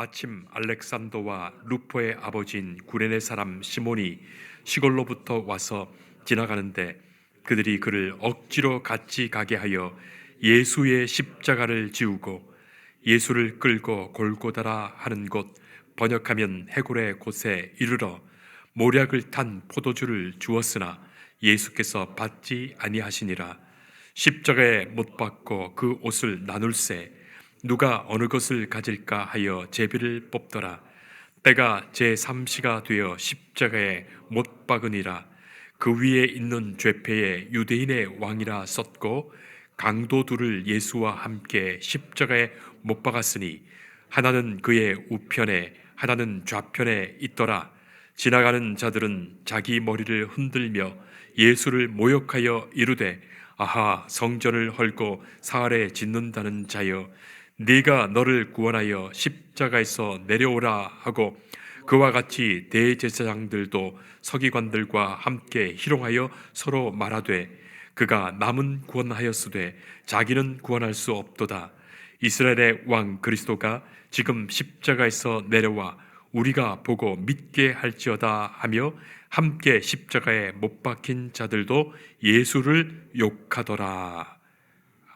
마침 알렉산더와 루포의 아버지인 구레네 사람 시몬이 시골로부터 와서 지나가는데 그들이 그를 억지로 같이 가게 하여 예수의 십자가를 지우고 예수를 끌고 골고다라 하는 곳, 번역하면 해골의 곳에 이르러 모략을 탄 포도주를 주었으나 예수께서 받지 아니하시니라. 십자가에 못 박고 그 옷을 나눌세 누가 어느 것을 가질까 하여 제비를 뽑더라. 때가 제3시가 되어 십자가에 못 박으니라. 그 위에 있는 죄패에 유대인의 왕이라 썼고 강도 둘을 예수와 함께 십자가에 못 박았으니 하나는 그의 우편에 하나는 좌편에 있더라. 지나가는 자들은 자기 머리를 흔들며 예수를 모욕하여 이르되 아하, 성전을 헐고 사흘에 짓는다는 자여, 네가 너를 구원하여 십자가에서 내려오라 하고 그와 같이 대제사장들도 서기관들과 함께 희롱하여 서로 말하되 그가 남은 구원하였으되 자기는 구원할 수 없도다. 이스라엘의 왕 그리스도가 지금 십자가에서 내려와 우리가 보고 믿게 할지어다 하며 함께 십자가에 못 박힌 자들도 예수를 욕하더라.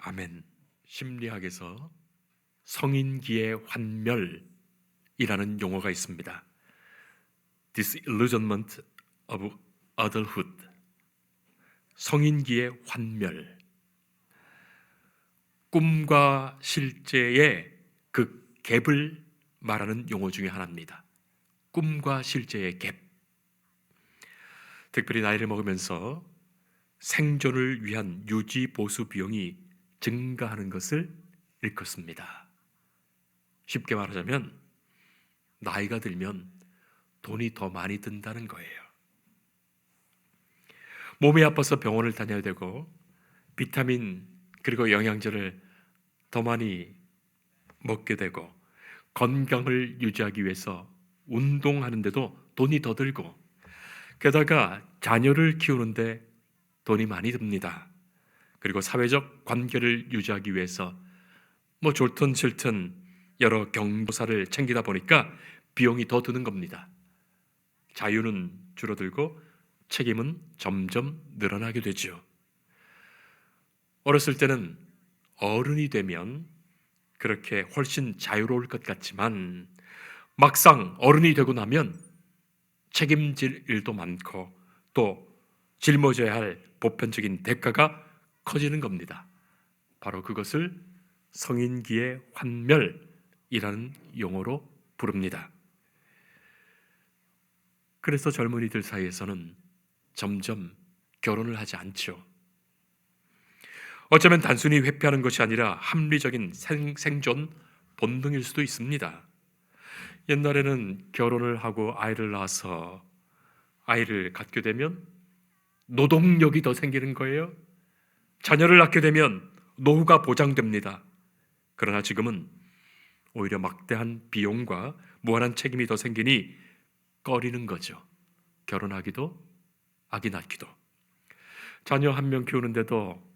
아멘. 심리학에서 성인기의 환멸이라는 용어가 있습니다. Disillusionment of adulthood. 성인기의 환멸. 꿈과 실제의 그 갭을 말하는 용어 중에 하나입니다. 꿈과 실제의 갭. 특별히 나이를 먹으면서 생존을 위한 유지 보수 비용이 증가하는 것을 일컫습니다. 쉽게 말하자면 나이가 들면 돈이 더 많이 든다는 거예요. 몸이 아파서 병원을 다녀야 되고 비타민 그리고 영양제를 더 많이 먹게 되고 건강을 유지하기 위해서 운동하는데도 돈이 더 들고 게다가 자녀를 키우는데 돈이 많이 듭니다. 그리고 사회적 관계를 유지하기 위해서 좋든 싫든 여러 경조사를 챙기다 보니까 비용이 더 드는 겁니다. 자유는 줄어들고 책임은 점점 늘어나게 되죠. 어렸을 때는 어른이 되면 그렇게 훨씬 자유로울 것 같지만 막상 어른이 되고 나면 책임질 일도 많고 또 짊어져야 할 보편적인 대가가 커지는 겁니다. 바로 그것을 성인기의 환멸이라는 용어로 부릅니다. 그래서 젊은이들 사이에서는 점점 결혼을 하지 않죠. 어쩌면 단순히 회피하는 것이 아니라 합리적인 생존 본능일 수도 있습니다. 옛날에는 결혼을 하고 아이를 낳아서 아이를 갖게 되면 노동력이 더 생기는 거예요. 자녀를 낳게 되면 노후가 보장됩니다. 그러나 지금은 오히려 막대한 비용과 무한한 책임이 더 생기니 꺼리는 거죠. 결혼하기도 아기 낳기도. 자녀 한 명 키우는데도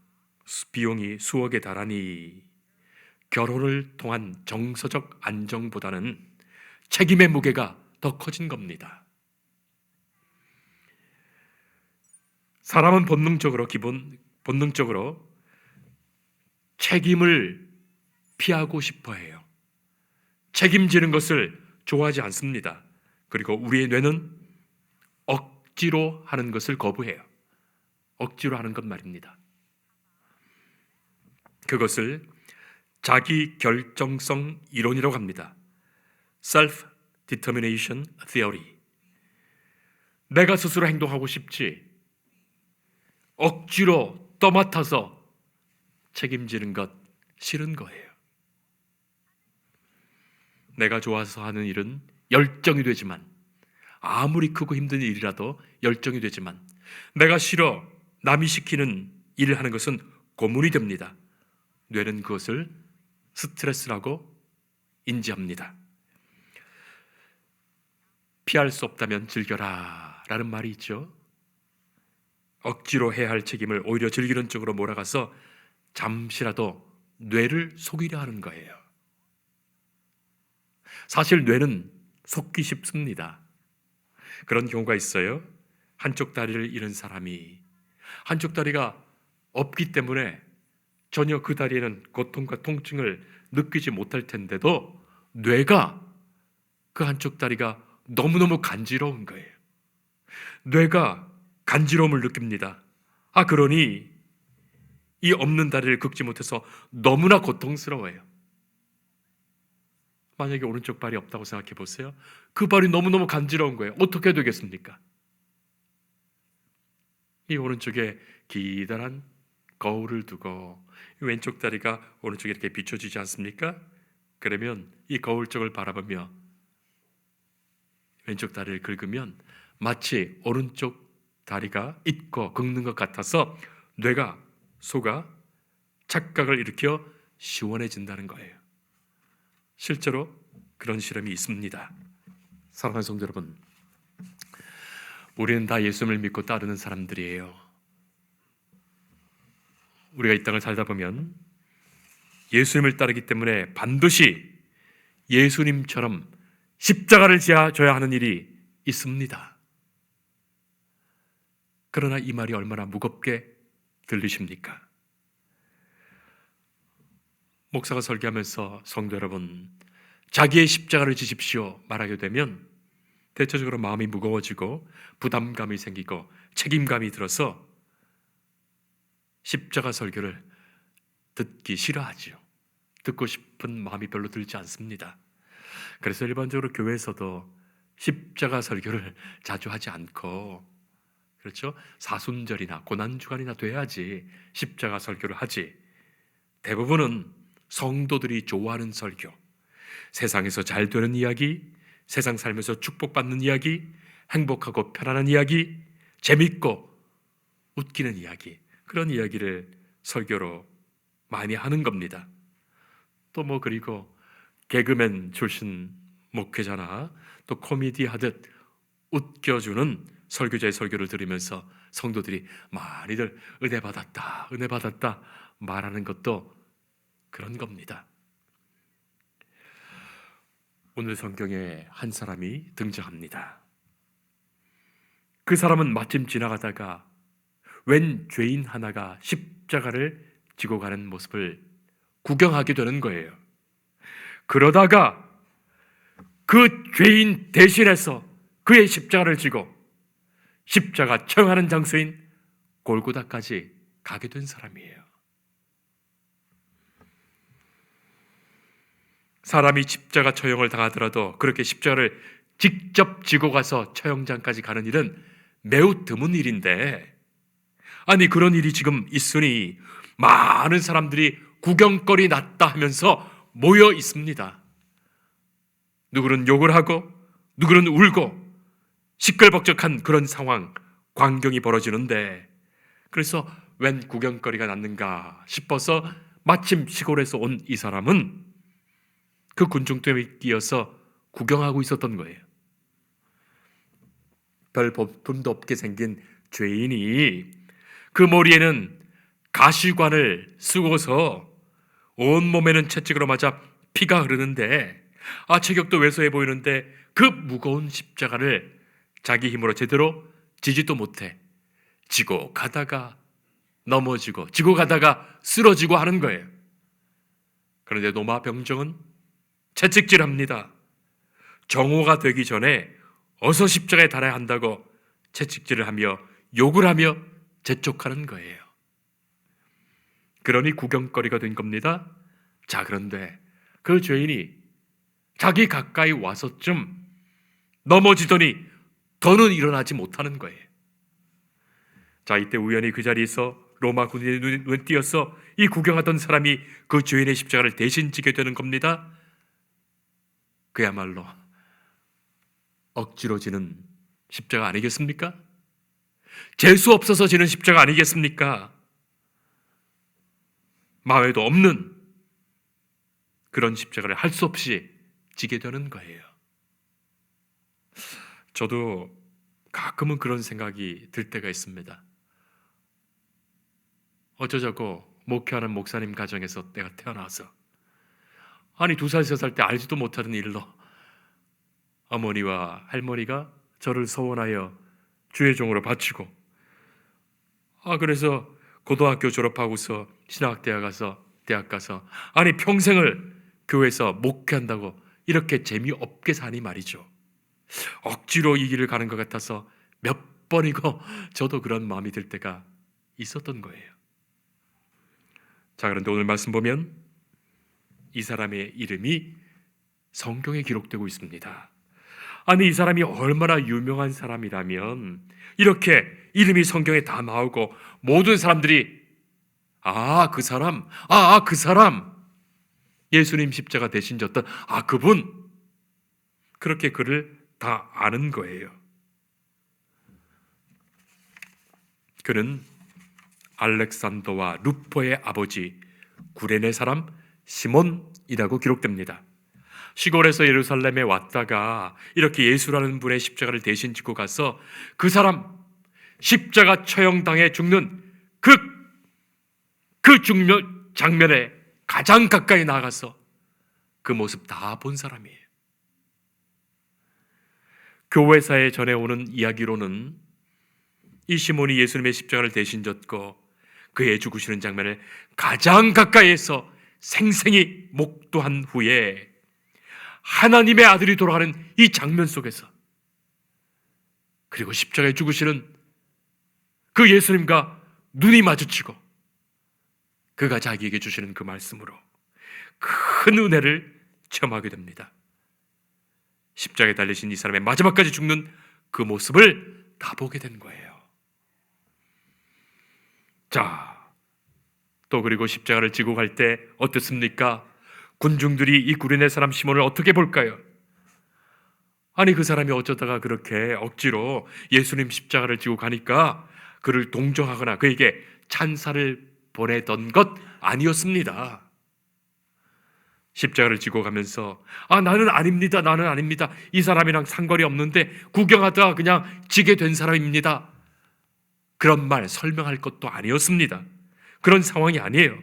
비용이 수억에 달하니 결혼을 통한 정서적 안정보다는 책임의 무게가 더 커진 겁니다. 사람은 본능적으로 책임을 피하고 싶어 해요. 책임지는 것을 좋아하지 않습니다. 그리고 우리의 뇌는 억지로 하는 것을 거부해요. 억지로 하는 것 말입니다. 그것을 자기 결정성 이론이라고 합니다. Self-determination theory. 내가 스스로 행동하고 싶지 억지로 떠맡아서 책임지는 것 싫은 거예요. 내가 좋아서 하는 일은 열정이 되지만 아무리 크고 힘든 일이라도 열정이 되지만 내가 싫어 남이 시키는 일을 하는 것은 고문이 됩니다. 뇌는 그것을 스트레스라고 인지합니다. 피할 수 없다면 즐겨라 라는 말이 있죠. 억지로 해야 할 책임을 오히려 즐기는 쪽으로 몰아가서 잠시라도 뇌를 속이려 하는 거예요. 사실 뇌는 속기 쉽습니다. 그런 경우가 있어요. 한쪽 다리를 잃은 사람이 한쪽 다리가 없기 때문에 전혀 그 다리에는 고통과 통증을 느끼지 못할 텐데도 뇌가 그 한쪽 다리가 너무너무 간지러운 거예요. 뇌가 간지러움을 느낍니다. 그러니 이 없는 다리를 긁지 못해서 너무나 고통스러워요. 만약에 오른쪽 발이 없다고 생각해 보세요. 그 발이 너무너무 간지러운 거예요. 어떻게 되겠습니까? 이 오른쪽에 기다란 거울을 두고 왼쪽 다리가 오른쪽에 이렇게 비춰지지 않습니까? 그러면 이 거울 쪽을 바라보며 왼쪽 다리를 긁으면 마치 오른쪽 다리가 있고 긁는 것 같아서 뇌가 속아 착각을 일으켜 시원해진다는 거예요. 실제로 그런 실험이 있습니다. 사랑하는 성도 여러분, 우리는 다 예수님을 믿고 따르는 사람들이에요. 우리가 이 땅을 살다 보면 예수님을 따르기 때문에 반드시 예수님처럼 십자가를 지어줘야 하는 일이 있습니다. 그러나 이 말이 얼마나 무겁게 들리십니까? 목사가 설교하면서 성도 여러분, 자기의 십자가를 지십시오 말하게 되면 대체적으로 마음이 무거워지고 부담감이 생기고 책임감이 들어서 십자가 설교를 듣기 싫어하지요. 듣고 싶은 마음이 별로 들지 않습니다. 그래서 일반적으로 교회에서도 십자가 설교를 자주 하지 않고, 그렇죠? 사순절이나 고난주간이나 돼야지 십자가 설교를 하지. 대부분은 성도들이 좋아하는 설교, 세상에서 잘 되는 이야기, 세상 살면서 축복받는 이야기, 행복하고 편안한 이야기, 재밌고 웃기는 이야기, 그런 이야기를 설교로 많이 하는 겁니다. 또 그리고 개그맨 출신 목회자나 또 코미디 하듯 웃겨주는 설교자의 설교를 들으면서 성도들이 많이들 은혜 받았다 말하는 것도 그런 겁니다. 오늘 성경에 한 사람이 등장합니다. 그 사람은 마침 지나가다가 웬 죄인 하나가 십자가를 지고 가는 모습을 구경하게 되는 거예요. 그러다가 그 죄인 대신해서 그의 십자가를 지고 십자가 처형하는 장소인 골고다까지 가게 된 사람이에요. 사람이 십자가 처형을 당하더라도 그렇게 십자가를 직접 지고 가서 처형장까지 가는 일은 매우 드문 일인데, 아니 그런 일이 지금 있으니 많은 사람들이 구경거리 났다 하면서 모여 있습니다. 누구는 욕을 하고 누구는 울고 시끌벅적한 그런 상황, 광경이 벌어지는데, 그래서 웬 구경거리가 났는가 싶어서 마침 시골에서 온 이 사람은 그 군중들에 끼어서 구경하고 있었던 거예요. 별 볼품도 없게 생긴 죄인이 그 머리에는 가시관을 쓰고서 온몸에는 채찍으로 맞아 피가 흐르는데, 체격도 왜소해 보이는데 그 무거운 십자가를 자기 힘으로 제대로 지지도 못해 지고 가다가 넘어지고 지고 가다가 쓰러지고 하는 거예요. 그런데 노마 병정은 채찍질합니다. 정오가 되기 전에 어서 십자가에 달아야 한다고 채찍질을 하며 욕을 하며 재촉하는 거예요. 그러니 구경거리가 된 겁니다. 자, 그런데 그 죄인이 자기 가까이 와서쯤 넘어지더니 더는 일어나지 못하는 거예요. 자, 이때 우연히 그 자리에서 로마 군인의 눈에 띄어서 이 구경하던 사람이 그 죄인의 십자가를 대신 지게 되는 겁니다. 그야말로 억지로 지는 십자가 아니겠습니까? 재수 없어서 지는 십자가 아니겠습니까? 마음에도 없는 그런 십자가를 할 수 없이 지게 되는 거예요. 저도 가끔은 그런 생각이 들 때가 있습니다. 어쩌자고 목회하는 목사님 가정에서 내가 태어나서, 아니 2살, 3살 때 알지도 못하는 일로 어머니와 할머니가 저를 소원하여 주의 종으로 바치고, 그래서 고등학교 졸업하고서 대학 가서 아니 평생을 교회에서 목회한다고 이렇게 재미없게 사니 말이죠. 억지로 이 길을 가는 것 같아서 몇 번이고 저도 그런 마음이 들 때가 있었던 거예요. 자, 그런데 오늘 말씀 보면 이 사람의 이름이 성경에 기록되고 있습니다. 아니, 이 사람이 얼마나 유명한 사람이라면 이렇게 이름이 성경에 다 나오고 모든 사람들이 그 사람 예수님 십자가 대신 졌던 그분, 그렇게 그를 다 아는 거예요. 그는 알렉산더와 루포의 아버지 구레네 사람 시몬이라고 기록됩니다. 시골에서 예루살렘에 왔다가 이렇게 예수라는 분의 십자가를 대신 지고 가서 그 사람 십자가 처형당해 죽는 그 장면에 가장 가까이 나가서 그 모습 다 본 사람이에요. 교회사에 전해오는 이야기로는 이 시몬이 예수님의 십자가를 대신 졌고 그의 죽으시는 장면을 가장 가까이에서 생생히 목도한 후에 하나님의 아들이 돌아가는 이 장면 속에서, 그리고 십자가에 죽으시는 그 예수님과 눈이 마주치고 그가 자기에게 주시는 그 말씀으로 큰 은혜를 체험하게 됩니다. 십자가에 달리신 이 사람의 마지막까지 죽는 그 모습을 다 보게 된 거예요. 자, 또 그리고 십자가를 지고 갈 때 어떻습니까? 군중들이 이 구레네 사람 시몬을 어떻게 볼까요? 아니, 그 사람이 어쩌다가 그렇게 억지로 예수님 십자가를 지고 가니까 그를 동정하거나 그에게 찬사를 보내던 것 아니었습니다. 십자가를 지고 가면서 나는 아닙니다. 이 사람이랑 상관이 없는데 구경하다가 그냥 지게 된 사람입니다. 그런 말 설명할 것도 아니었습니다. 그런 상황이 아니에요.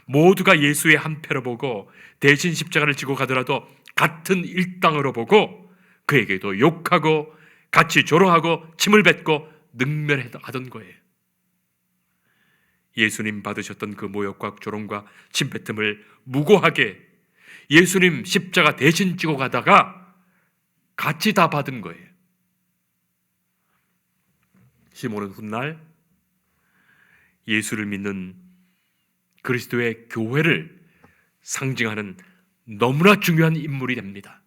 모두가 예수의 한패로 보고 대신 십자가를 지고 가더라도 같은 일당으로 보고 그에게도 욕하고 같이 조롱하고 침을 뱉고 능멸하던 거예요. 예수님 받으셨던 그 모욕과 조롱과 침뱉음을 무고하게 예수님 십자가 대신 지고 가다가 같이 다 받은 거예요. 시몬은 훗날 예수를 믿는 그리스도의 교회를 상징하는 너무나 중요한 인물이 됩니다.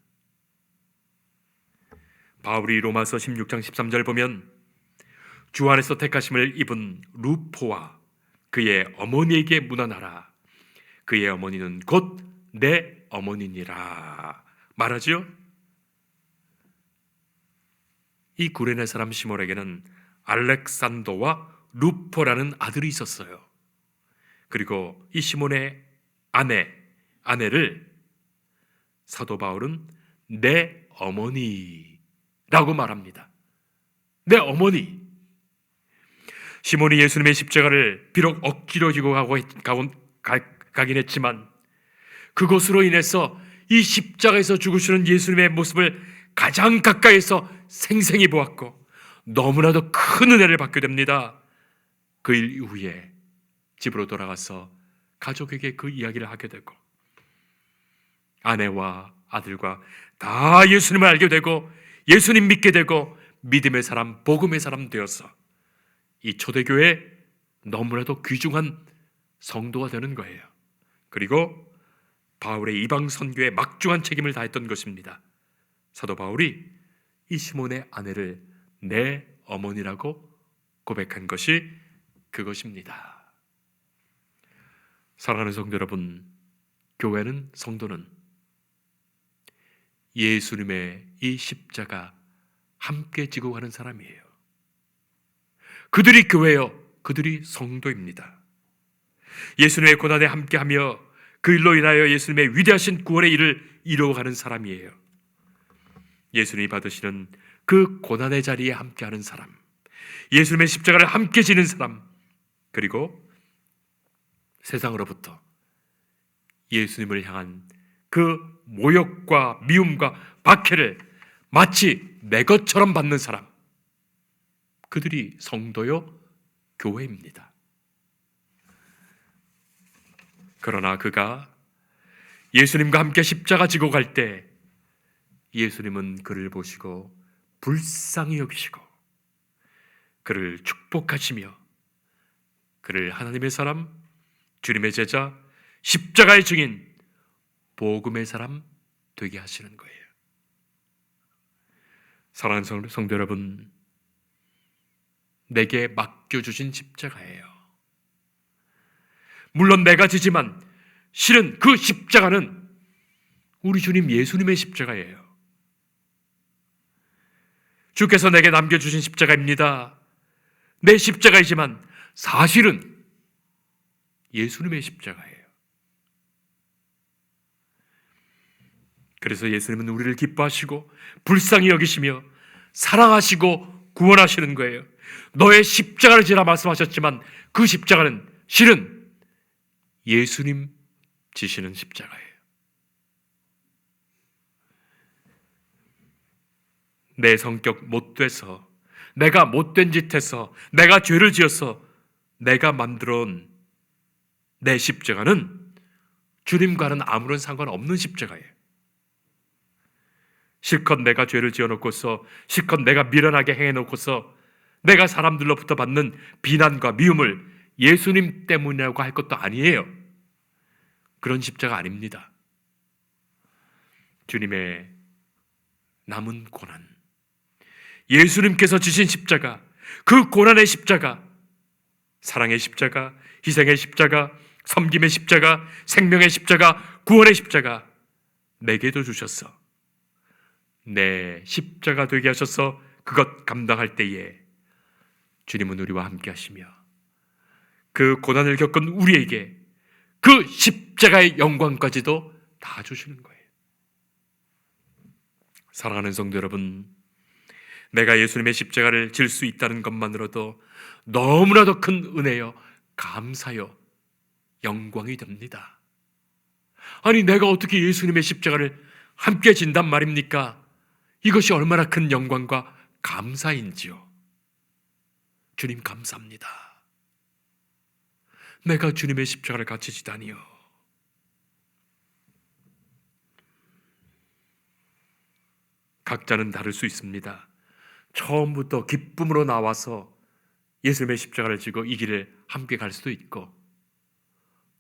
바울이 로마서 16장 13절 보면 주 안에서 택하심을 입은 루포와 그의 어머니에게 문안하라. 그의 어머니는 곧 내 어머니니라 말하지요. 이 구레네 사람 시몬에게는 알렉산더와 루포라는 아들이 있었어요. 그리고 이 시몬의 아내를 사도 바울은 내 어머니라고 말합니다. 내 어머니. 시몬이 예수님의 십자가를 비록 억지로 지고 가긴 했지만 그것으로 인해서 이 십자가에서 죽으시는 예수님의 모습을 가장 가까이에서 생생히 보았고 너무나도 큰 은혜를 받게 됩니다. 그 일 이후에 집으로 돌아가서 가족에게 그 이야기를 하게 되고 아내와 아들과 다 예수님을 알게 되고 예수님 믿게 되고 믿음의 사람, 복음의 사람 되어서 이 초대교회 너무나도 귀중한 성도가 되는 거예요. 그리고 바울의 이방 선교에 막중한 책임을 다했던 것입니다. 사도 바울이 이 시몬의 아내를 내 어머니라고 고백한 것이 그것입니다. 사랑하는 성도 여러분, 교회는, 성도는 예수님의 이 십자가 함께 지고 가는 사람이에요. 그들이 교회요, 그들이 성도입니다. 예수님의 고난에 함께하며 그 일로 인하여 예수님의 위대하신 구원의 일을 이루어가는 사람이에요. 예수님이 받으시는 그 고난의 자리에 함께하는 사람, 예수님의 십자가를 함께 지는 사람, 그리고 세상으로부터 예수님을 향한 그 모욕과 미움과 박해를 마치 내 것처럼 받는 사람, 그들이 성도요 교회입니다. 그러나 그가 예수님과 함께 십자가 지고 갈 때 예수님은 그를 보시고 불쌍히 여기시고 그를 축복하시며 그를 하나님의 사람, 주님의 제자, 십자가의 증인, 복음의 사람 되게 하시는 거예요. 사랑하는 성도 여러분, 내게 맡겨주신 십자가예요. 물론 내가 지지만 실은 그 십자가는 우리 주님 예수님의 십자가예요. 주께서 내게 남겨주신 십자가입니다. 내 십자가이지만 사실은 예수님의 십자가예요. 그래서 예수님은 우리를 기뻐하시고 불쌍히 여기시며 사랑하시고 구원하시는 거예요. 너의 십자가를 지라 말씀하셨지만 그 십자가는 실은 예수님 지시는 십자가예요. 내 성격 못돼서, 내가 못된 짓 해서, 내가 죄를 지어서 내가 만들어 온 내 십자가는 주님과는 아무런 상관없는 십자가예요. 실컷 내가 죄를 지어놓고서, 실컷 내가 미련하게 행해놓고서 내가 사람들로부터 받는 비난과 미움을 예수님 때문이라고 할 것도 아니에요. 그런 십자가 아닙니다. 주님의 남은 고난, 예수님께서 지신 십자가, 그 고난의 십자가, 사랑의 십자가, 희생의 십자가, 섬김의 십자가, 생명의 십자가, 구원의 십자가 내게도 주셨어. 내 십자가 되게 하셔서 그것 감당할 때에 주님은 우리와 함께 하시며 그 고난을 겪은 우리에게 그 십자가의 영광까지도 다 주시는 거예요. 사랑하는 성도 여러분, 내가 예수님의 십자가를 질 수 있다는 것만으로도 너무나도 큰 은혜요, 감사요, 영광이 됩니다. 아니, 내가 어떻게 예수님의 십자가를 함께 진단 말입니까? 이것이 얼마나 큰 영광과 감사인지요. 주님 감사합니다. 내가 주님의 십자가를 같이 지다니요. 각자는 다를 수 있습니다. 처음부터 기쁨으로 나와서 예수님의 십자가를 지고 이 길을 함께 갈 수도 있고,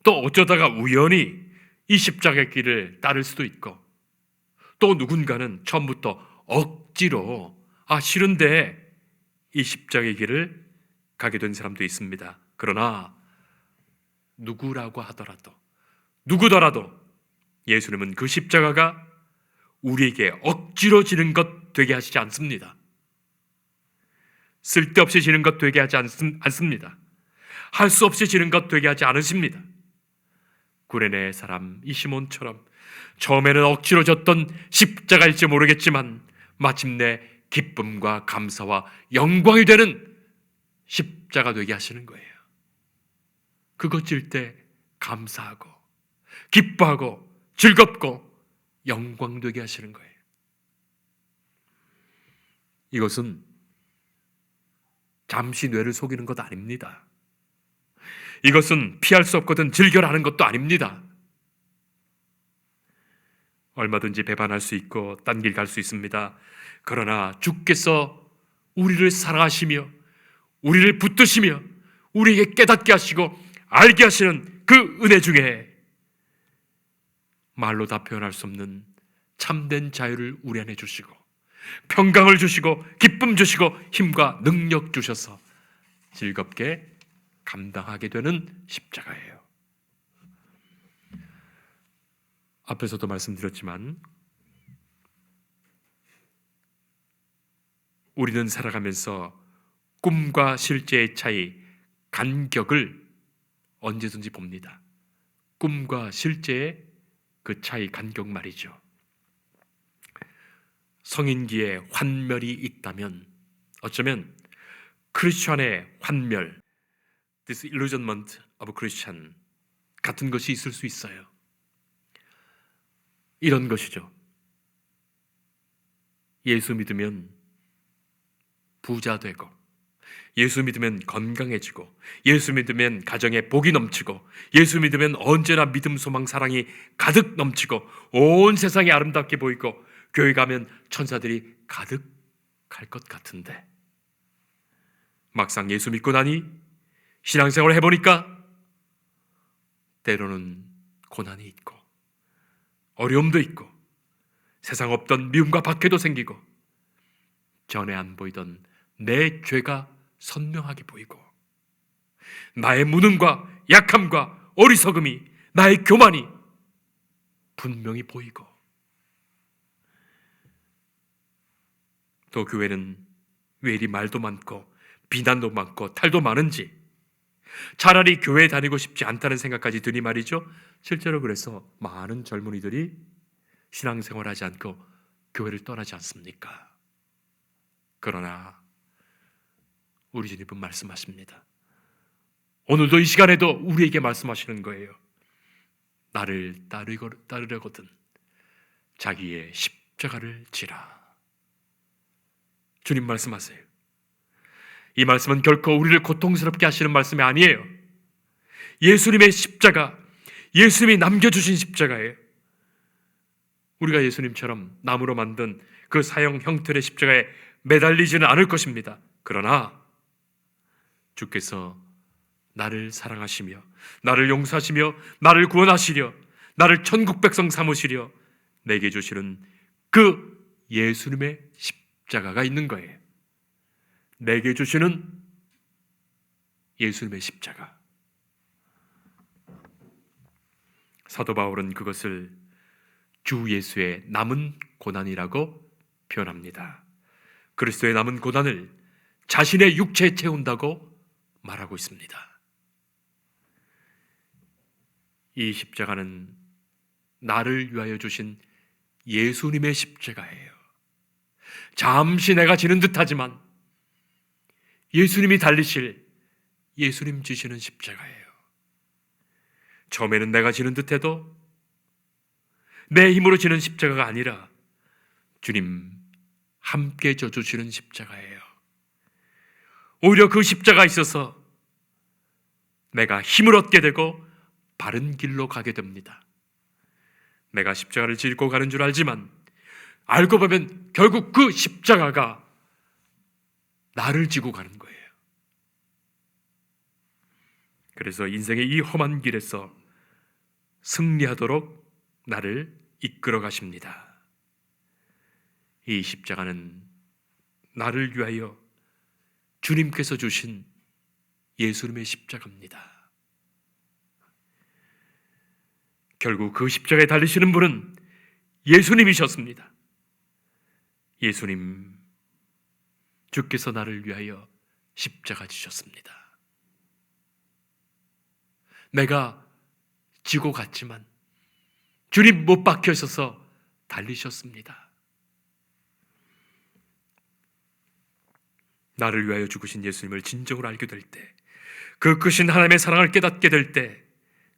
또 어쩌다가 우연히 이 십자가의 길을 따를 수도 있고, 또 누군가는 처음부터 억지로 싫은데 이 십자가의 길을 가게 된 사람도 있습니다. 그러나 누구라고 하더라도, 누구더라도 예수님은 그 십자가가 우리에게 억지로 지는 것 되게 하시지 않습니다. 쓸데없이 지는 것 되게 하지 않습니다. 할 수 없이 지는 것 되게 하지 않으십니다. 구레네 사람 이 시몬처럼 처음에는 억지로 졌던 십자가일지 모르겠지만 마침내 기쁨과 감사와 영광이 되는 십자가 되게 하시는 거예요. 그것 질 때 감사하고 기뻐하고 즐겁고 영광 되게 하시는 거예요. 이것은 잠시 뇌를 속이는 것 아닙니다. 이것은 피할 수 없거든 즐겨라 하는 것도 아닙니다. 얼마든지 배반할 수 있고 딴 길 갈 수 있습니다. 그러나 주께서 우리를 사랑하시며 우리를 붙드시며 우리에게 깨닫게 하시고 알게 하시는 그 은혜 중에 말로 다 표현할 수 없는 참된 자유를 우리 안에 주시고 평강을 주시고 기쁨 주시고 힘과 능력 주셔서 즐겁게 감당하게 되는 십자가예요. 앞에서도 말씀드렸지만 우리는 살아가면서 꿈과 실제의 차이, 간격을 언제든지 봅니다. 꿈과 실제의 그 차이, 간격 말이죠. 성인기에 환멸이 있다면 어쩌면 크리스천의 환멸, disillusionment of Christian 같은 것이 있을 수 있어요. 이런 것이죠. 예수 믿으면 부자 되고, 예수 믿으면 건강해지고, 예수 믿으면 가정에 복이 넘치고, 예수 믿으면 언제나 믿음, 소망, 사랑이 가득 넘치고, 온 세상이 아름답게 보이고, 교회 가면 천사들이 가득할 것 같은데, 막상 예수 믿고 나니 신앙생활을 해보니까 때로는 고난이 있고 어려움도 있고 세상 없던 미움과 박해도 생기고 전에 안 보이던 내 죄가 선명하게 보이고 나의 무능과 약함과 어리석음이, 나의 교만이 분명히 보이고, 또 교회는 왜 이리 말도 많고 비난도 많고 탈도 많은지 차라리 교회에 다니고 싶지 않다는 생각까지 드니 말이죠. 실제로 그래서 많은 젊은이들이 신앙생활하지 않고 교회를 떠나지 않습니까? 그러나 우리 주님은 말씀하십니다. 오늘도 이 시간에도 우리에게 말씀하시는 거예요. 나를 따르려거든 자기의 십자가를 지라. 주님 말씀하세요. 이 말씀은 결코 우리를 고통스럽게 하시는 말씀이 아니에요. 예수님의 십자가, 예수님이 남겨주신 십자가예요. 우리가 예수님처럼 나무로 만든 그 사형 형틀의 십자가에 매달리지는 않을 것입니다. 그러나 주께서 나를 사랑하시며 나를 용서하시며 나를 구원하시려 나를 천국 백성 삼으시려 내게 주시는 그 예수님의 십자가가 있는 거예요. 내게 주시는 예수님의 십자가. 사도 바울은 그것을 주 예수의 남은 고난이라고 표현합니다. 그리스도의 남은 고난을 자신의 육체에 채운다고 말하고 있습니다. 이 십자가는 나를 위하여 주신 예수님의 십자가예요. 잠시 내가 지는 듯하지만 예수님이 달리실, 예수님 지시는 십자가예요. 처음에는 내가 지는 듯해도 내 힘으로 지는 십자가가 아니라 주님 함께 져주시는 십자가예요. 오히려 그 십자가에 있어서 내가 힘을 얻게 되고 바른 길로 가게 됩니다. 내가 십자가를 싣고 가는 줄 알지만 알고 보면 결국 그 십자가가 나를 지고 가는 거예요. 그래서 인생의 이 험한 길에서 승리하도록 나를 이끌어 가십니다. 이 십자가는 나를 위하여 주님께서 주신 예수님의 십자가입니다. 결국 그 십자가에 달리시는 분은 예수님이셨습니다. 예수님, 주께서 나를 위하여 십자가 지셨습니다. 내가 지고 갔지만 주님 못 박혀 있어서 달리셨습니다. 나를 위하여 죽으신 예수님을 진정으로 알게 될 때, 그 크신 하나님의 사랑을 깨닫게 될 때,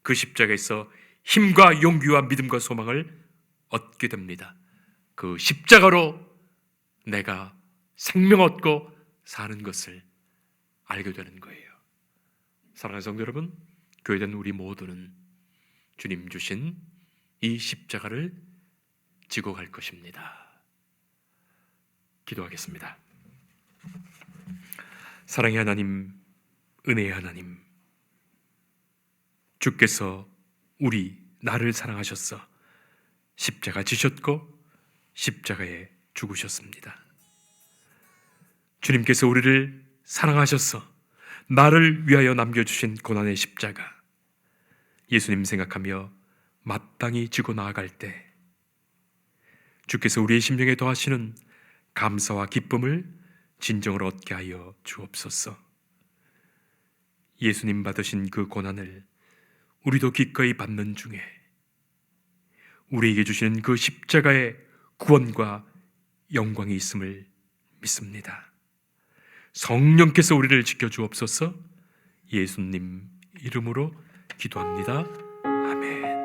그 십자가에서 힘과 용기와 믿음과 소망을 얻게 됩니다. 그 십자가로 내가 생명 얻고 사는 것을 알게 되는 거예요. 사랑하는 성도 여러분, 교회된 우리 모두는 주님 주신 이 십자가를 지고 갈 것입니다. 기도하겠습니다. 사랑의 하나님, 은혜의 하나님, 주께서 나를 사랑하셔서 십자가 지셨고 십자가에 죽으셨습니다. 주님께서 우리를 사랑하셔서 나를 위하여 남겨주신 고난의 십자가, 예수님 생각하며 마땅히 지고 나아갈 때 주께서 우리의 심령에 더하시는 감사와 기쁨을 진정으로 얻게 하여 주옵소서. 예수님 받으신 그 고난을 우리도 기꺼이 받는 중에 우리에게 주시는 그 십자가의 구원과 영광이 있음을 믿습니다. 성령께서 우리를 지켜주옵소서. 예수님 이름으로 기도합니다. 아멘.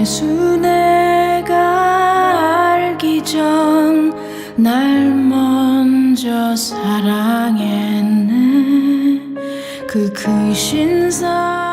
예수 내가 알기 전 날 먼저 사랑했네. 그 크신 사랑